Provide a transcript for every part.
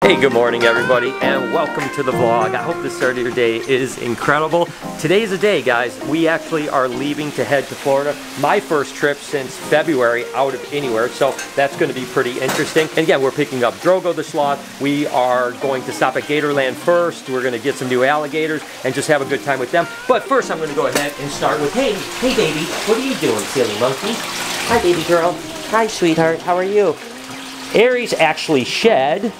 Hey, good morning everybody, and welcome to the vlog. I hope the start of your day is incredible. Today is a day, guys. We actually are leaving to head to Florida. My first trip since February out of anywhere, so that's going to be pretty interesting. And again, we're picking up Drogo the sloth. We are going to stop at Gatorland first. We're going to get some new alligators and just have a good time with them. But first, I'm going to go ahead and start with, hey baby, what are you doing, silly monkey? Hi, baby girl. Hi, sweetheart. How are you? Aries actually shed.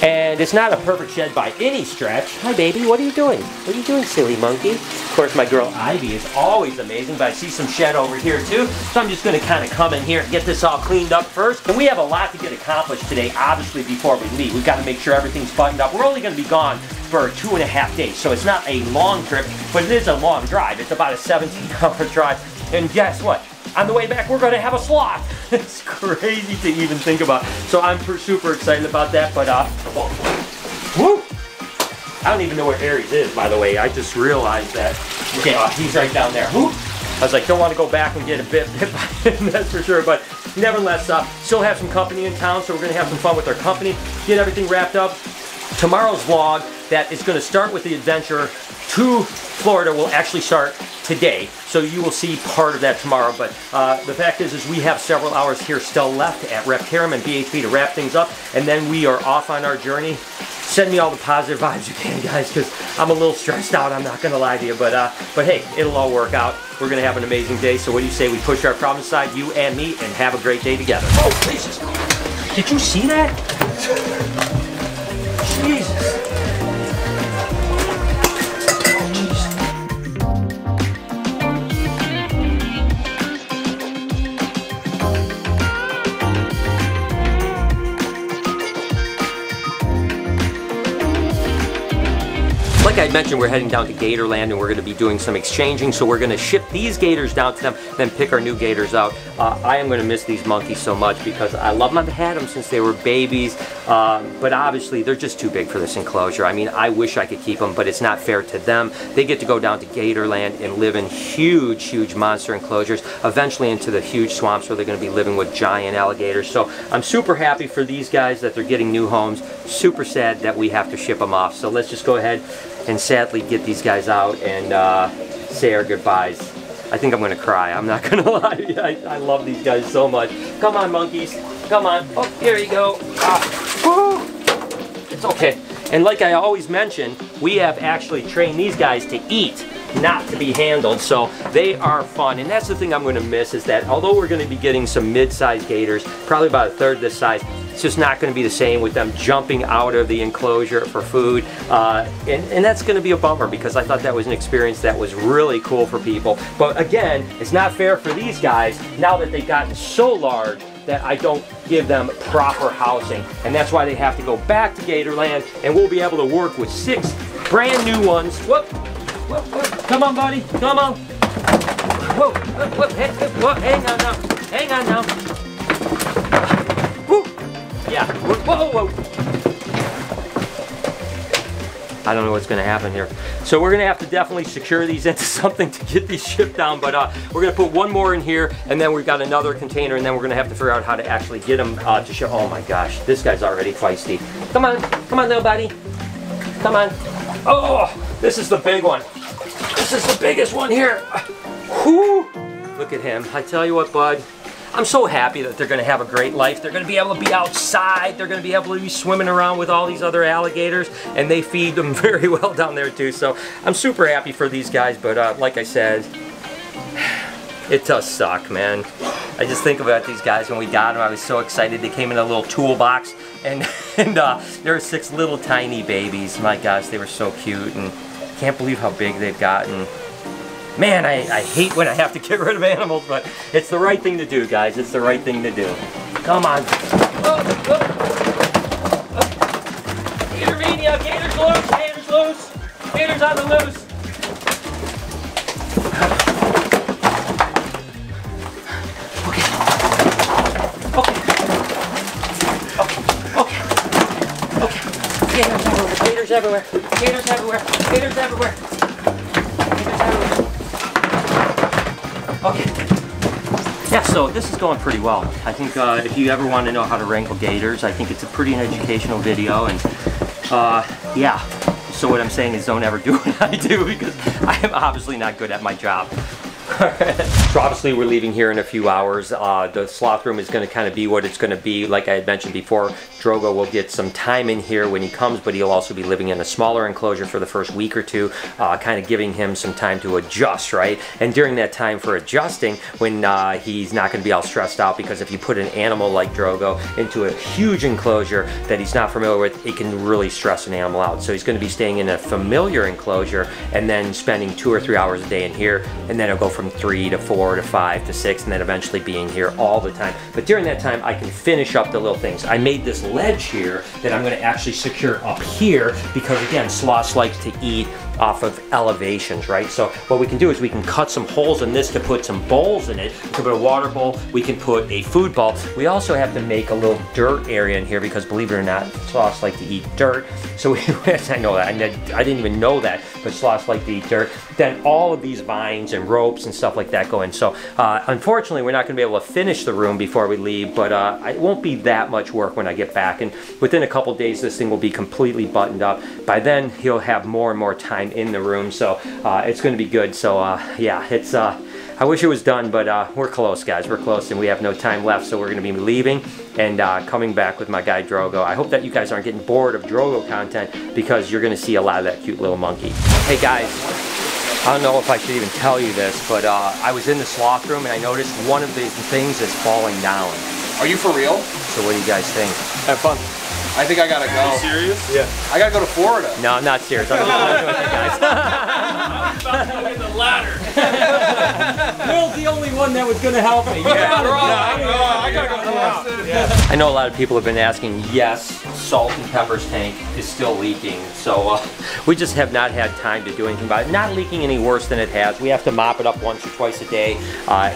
And it's not a perfect shed by any stretch. Hi, baby. What are you doing? What are you doing, silly monkey? Of course, my girl Ivy is always amazing, but I see some shed over here, too. So I'm just going to kind of come in here and get this all cleaned up first. And we have a lot to get accomplished today, obviously, before we leave. We've got to make sure everything's buttoned up. We're only going to be gone for 2.5 days, so it's not a long trip, but it is a long drive. It's about a 17-hour drive. And guess what? On the way back, we're going to have a sloth. It's crazy to even think about. So I'm super excited about that. But, woo! I don't even know where Aries is, by the way. I just realized that. Okay, he's right down there. Woo! I was like, don't want to go back and get a bit hit by him, that's for sure. But nevertheless, still have some company in town, so we're going to have some fun with our company. Get everything wrapped up. Tomorrow's vlog that is going to start with the adventure to Florida will actually start today, so you will see part of that tomorrow. But the fact is we have several hours here still left at Reptililes and BHP to wrap things up, and then we are off on our journey. Send me all the positive vibes you can, guys, because I'm a little stressed out, I'm not gonna lie to you, but hey, it'll all work out. We're gonna have an amazing day. So what do you say we push our problems aside, you and me, and have a great day together? Oh, Jesus. Did you see that? Jesus. Like I mentioned, we're heading down to Gatorland and we're going to be doing some exchanging, so we're going to ship these gators down to them, then pick our new gators out. I am going to miss these monkeys so much because I love them. I've had them since they were babies, but obviously they're just too big for this enclosure. I mean, I wish I could keep them, but it's not fair to them. They get to go down to Gatorland and live in huge, huge monster enclosures, eventually into the huge swamps where they're going to be living with giant alligators. So I'm super happy for these guys that they're getting new homes. Super sad that we have to ship them off. So let's just go ahead and sadly get these guys out and say our goodbyes. I think I'm gonna cry, I'm not gonna lie. I love these guys so much. Come on, monkeys, come on. Oh, here you go. It's okay. And like I always mention, we have actually trained these guys to eat, not to be handled, so they are fun. And that's the thing I'm going to miss, is that although we're going to be getting some mid-sized gators, probably about a third this size, it's just not going to be the same with them jumping out of the enclosure for food, and that's going to be a bummer, because I thought that was an experience that was really cool for people. But again, it's not fair for these guys now that they've gotten so large that I don't give them proper housing, and that's why they have to go back to Gatorland, and we'll be able to work with 6 brand new ones. Whoop, whoop, whoop. Come on, buddy, come on. Whoa, whoop, whoop, whoa, hang on now, hang on now. Whoop. Yeah, whoa, whoa. I don't know what's going to happen here. So we're going to have to definitely secure these into something to get these shipped down, but we're going to put one more in here, and then we've got another container, and then we're going to have to figure out how to actually get them to ship. Oh my gosh, this guy's already feisty. Come on little buddy. Come on. Oh, this is the big one. This is the biggest one here. Whew. Look at him. I tell you what, bud. I'm so happy that they're going to have a great life. They're going to be able to be outside. They're going to be able to be swimming around with all these other alligators, and they feed them very well down there too. So I'm super happy for these guys, but like I said, it does suck, man. I just think about these guys when we got them. I was so excited. They came in a little toolbox, and there were 6 little tiny babies. My gosh, they were so cute, and can't believe how big they've gotten. Man, I hate when I have to get rid of animals, but it's the right thing to do, guys. It's the right thing to do. Come on. Gator mania, gators loose, gators loose, gators on the loose. Okay. Gators everywhere. Gators everywhere. Gators everywhere. Gators everywhere. Okay. Yeah, so this is going pretty well. I think if you ever want to know how to wrangle gators, I think it's a pretty educational video, and yeah. So what I'm saying is don't ever do what I do, because I am obviously not good at my job. So obviously we're leaving here in a few hours. The sloth room is going to kind of be what it's going to be. Like I had mentioned before, Drogo will get some time in here when he comes, but he'll also be living in a smaller enclosure for the first week or two, kind of giving him some time to adjust, right? And during that time for adjusting, when he's not going to be all stressed out, because if you put an animal like Drogo into a huge enclosure that he's not familiar with, it can really stress an animal out. So he's going to be staying in a familiar enclosure and then spending 2 or 3 hours a day in here, and then he'll go from 3 to 4 to 5 to 6, and then eventually being here all the time. But during that time, I can finish up the little things. I made this ledge here that I'm going to actually secure up here, because again, sloths like to eat off of elevations, right? So what we can do is we can cut some holes in this to put some bowls in it. We can put a water bowl, we can put a food bowl. We also have to make a little dirt area in here, because believe it or not, sloths like to eat dirt. So I know that, I didn't even know that, but sloths like to eat dirt. Then all of these vines and ropes and stuff like that go in. So unfortunately, we're not going to be able to finish the room before we leave, but it won't be that much work when I get back. And within a couple days, this thing will be completely buttoned up. By then, he'll have more and more time in the room, so it's going to be good. So yeah, it's I wish it was done, but we're close, guys. We're close, and we have no time left, so we're going to be leaving and coming back with my guy Drogo. I hope that you guys aren't getting bored of Drogo content, because you're going to see a lot of that cute little monkey. Hey guys, I don't know if I should even tell you this, but I was in the sloth room and I noticed one of the things is falling down. Are you for real? So what do you guys think? Have fun. I think I gotta go. Are you serious? Yeah. I gotta go to Florida. No, I'm not serious. I'm going with you guys. I'm about to go get the ladder. Will's the only one that was going to help me. Yeah, I gotta go out. Yeah. I know a lot of people have been asking. Yes, Salt and Pepper's tank is still leaking, so we just have not had time to do anything about it. Not leaking any worse than it has. We have to mop it up once or twice a day.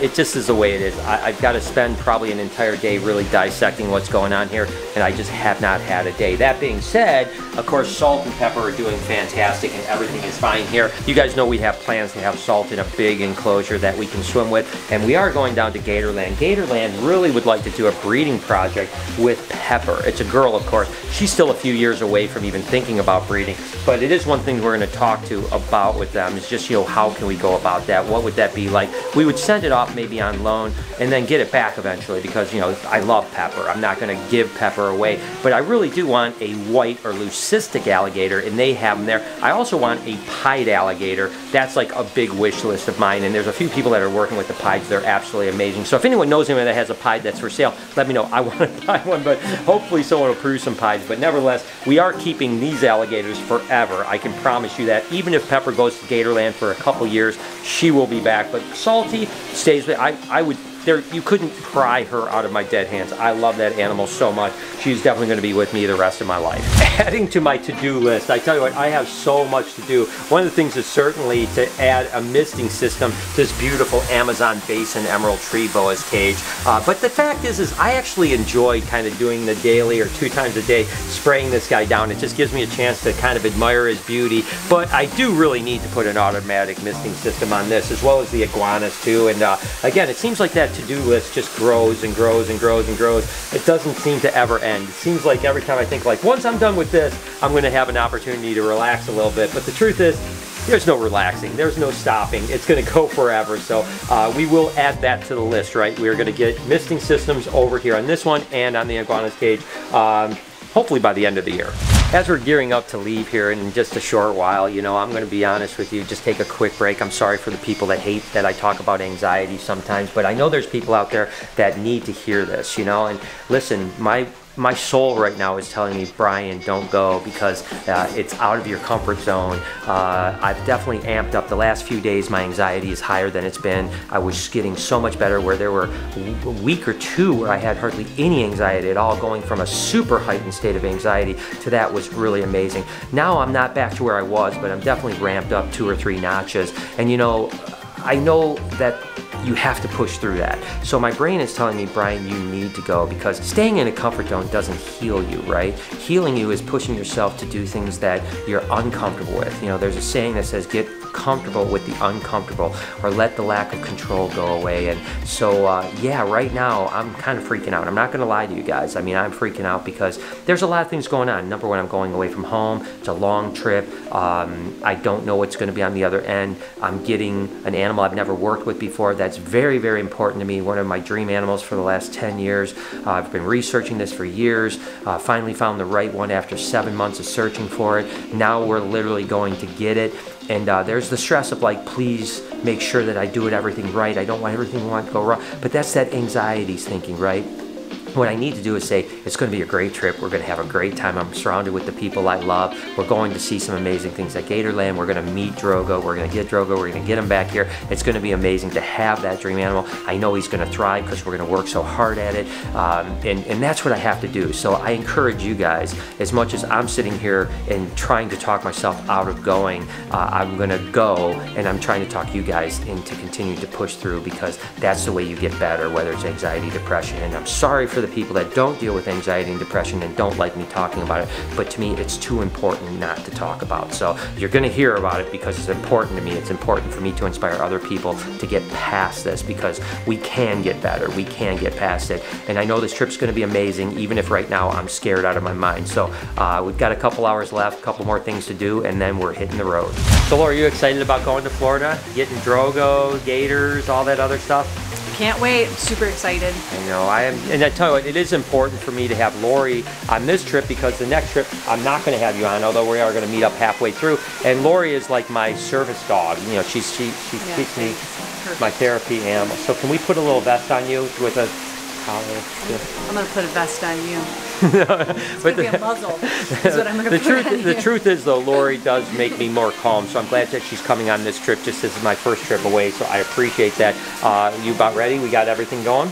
It just is the way it is. I've got to spend probably an entire day really dissecting what's going on here, and I just have not had a day. That being said, of course, Salt and Pepper are doing fantastic and everything is fine here. You guys know we have plans to have Salt in a big enclosure that we can swim with, and we are going down to Gatorland. Gatorland really would like to do a breeding project with Pepper. It's a girl, of course. She's still a few years away from even thinking about breeding, but it is one thing we're going to talk to about with them. Is just, you know, how can we go about that? What would that be like? We would send it off maybe on loan and then get it back eventually, because, you know, I love Pepper. I'm not going to give Pepper away, but I really do want a white or leucistic alligator, and they have them there. I also want a pied alligator. That's like a big wish list of mine, and there's a few people that are working with the pieds. They're absolutely amazing. So if anyone knows anyone that has a pied that's for sale, let me know. I want to buy one, but hopefully someone will produce some pieds. But nevertheless, we are keeping these alligators forever. I can promise you that. Even if Pepper goes to Gatorland for a couple years, she will be back. But Salty stays with, I would, there, you couldn't pry her out of my dead hands. I love that animal so much. She's definitely going to be with me the rest of my life. Adding to my to-do list, I tell you what, I have so much to do. One of the things is certainly to add a misting system to this beautiful Amazon basin emerald tree boa's cage. But the fact is I actually enjoy kind of doing the daily or 2 times a day spraying this guy down. It just gives me a chance to kind of admire his beauty. But I do really need to put an automatic misting system on this, as well as the iguanas too. And again, it seems like that to-do list just grows and grows and grows and grows. It doesn't seem to ever end. It seems like every time I think, like, once I'm done with this, I'm going to have an opportunity to relax a little bit. But the truth is, there's no relaxing. There's no stopping. It's going to go forever. So we will add that to the list, right? We're going to get misting systems over here on this one and on the iguana's cage, hopefully by the end of the year. As we're gearing up to leave here in just a short while, you know, I'm going to be honest with you, just take a quick break. I'm sorry for the people that hate that I talk about anxiety sometimes, but I know there's people out there that need to hear this, you know. And listen, my soul right now is telling me, Brian, don't go, because it's out of your comfort zone. I've definitely amped up. The last few days, my anxiety is higher than it's been. I was getting so much better, where there were a week or 2 where I had hardly any anxiety at all, going from a super heightened state of anxiety to that was really amazing. Now I'm not back to where I was, but I'm definitely ramped up 2 or 3 notches. And you know, I know that you have to push through that. So my brain is telling me, Brian, you need to go, because staying in a comfort zone doesn't heal you, right? Healing you is pushing yourself to do things that you're uncomfortable with. You know, there's a saying that says, get comfortable with the uncomfortable, or let the lack of control go away. And so, yeah, right now I'm kind of freaking out. I'm not going to lie to you guys. I mean, I'm freaking out because there's a lot of things going on. Number one, I'm going away from home. It's a long trip. I don't know what's going to be on the other end. I'm getting an animal I've never worked with before. That's very, very important to me. One of my dream animals for the last 10 years. I've been researching this for years. Finally found the right one after 7 months of searching for it. Now we're literally going to get it. And there's the stress of like, please make sure that I do everything right. I don't want everything to go wrong. But that's that anxiety's thinking, right? What I need to do is say, it's going to be a great trip. We're going to have a great time. I'm surrounded with the people I love. We're going to see some amazing things at Gatorland. We're going to meet Drogo. We're going to get Drogo. We're going to get him back here. It's going to be amazing to have that dream animal. I know he's going to thrive because we're going to work so hard at it. And that's what I have to do. So I encourage you guys, as much as I'm sitting here and trying to talk myself out of going, I'm going to go, and I'm trying to talk you guys into continuing to push through, because that's the way you get better, whether it's anxiety, depression. And I'm sorry for the people that don't deal with anxiety and depression and don't like me talking about it, but to me it's too important not to talk about. So you're going to hear about it because it's important to me. It's important for me to inspire other people to get past this, because we can get better. We can get past it. And I know this trip's going to be amazing, even if right now I'm scared out of my mind. So we've got a couple hours left, a couple more things to do, and then we're hitting the road. So Laura, are you excited about going to Florida, getting Drogo, gators, all that other stuff? Can't wait. I'm super excited. I know, I am, and I tell you what, it is important for me to have Lori on this trip, because the next trip I'm not going to have you on, although we are going to meet up halfway through. And Lori is like my service dog. You know, she keeps me my therapy animal. So can we put a little vest on you with a collar? Yeah. I'm going to put a vest on you. It's going to be a muzzle. That's what I'm going to put on you. The truth is, though, Lori does make me more calm, so I'm glad that she's coming on this trip. Just this is my first trip away, so I appreciate that. You about ready? We got everything going?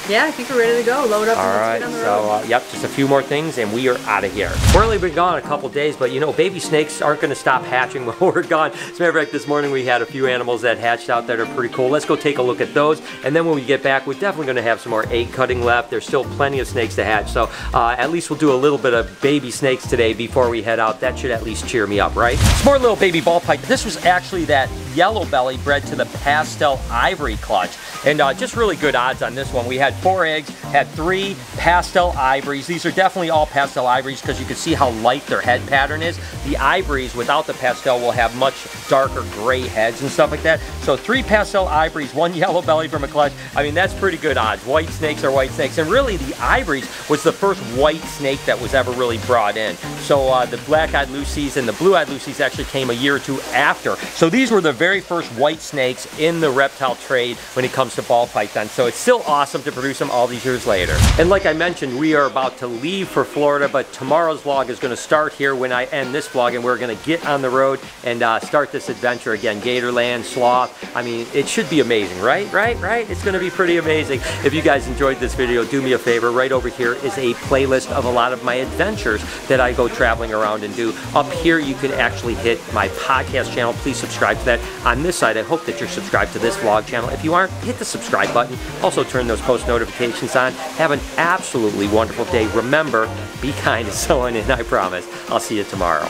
Yeah, I think we're ready to go. Load up and let's get on the road. So, yep, just a few more things and we are out of here. We're only been gone a couple days, but you know, baby snakes aren't going to stop hatching while we're gone. As a matter of fact, this morning we had a few animals that hatched out that are pretty cool. Let's go take a look at those, and then when we get back, we're definitely going to have some more egg cutting left. There's still plenty of snakes to hatch, so at least we'll do a little bit of baby snakes today before we head out. That should at least cheer me up, right? Some more little baby ball pike. This was actually that yellow belly bred to the pastel ivory clutch, and just really good odds on this one. We had 4 eggs, had 3 pastel ivories. These are definitely all pastel ivories because you can see how light their head pattern is. The ivories without the pastel will have much darker gray heads and stuff like that. So 3 pastel ivories, 1 yellow belly from a clutch. I mean, that's pretty good odds. White snakes are white snakes. And really, the ivories was the first white snake that was ever really brought in. So the black-eyed Lucy's and the blue-eyed Lucy's actually came a year or 2 after. So these were the very first white snakes in the reptile trade when it comes to ball python. So it's still awesome to produce them all these years later. And like I mentioned, we are about to leave for Florida, but tomorrow's vlog is going to start here when I end this vlog, and we're going to get on the road and start this adventure again. Gatorland, Sloth. I mean, it should be amazing, right? It's going to be pretty amazing. If you guys enjoyed this video, do me a favor. Right over here is a playlist of a lot of my adventures that I go traveling around and do. Up here, you can actually hit my podcast channel. Please subscribe to that. On this side, I hope that you're subscribed to this vlog channel. If you aren't, hit the subscribe button. Also, turn those post notifications on. Have an absolutely wonderful day. Remember, be kind to someone, and I promise I'll see you tomorrow.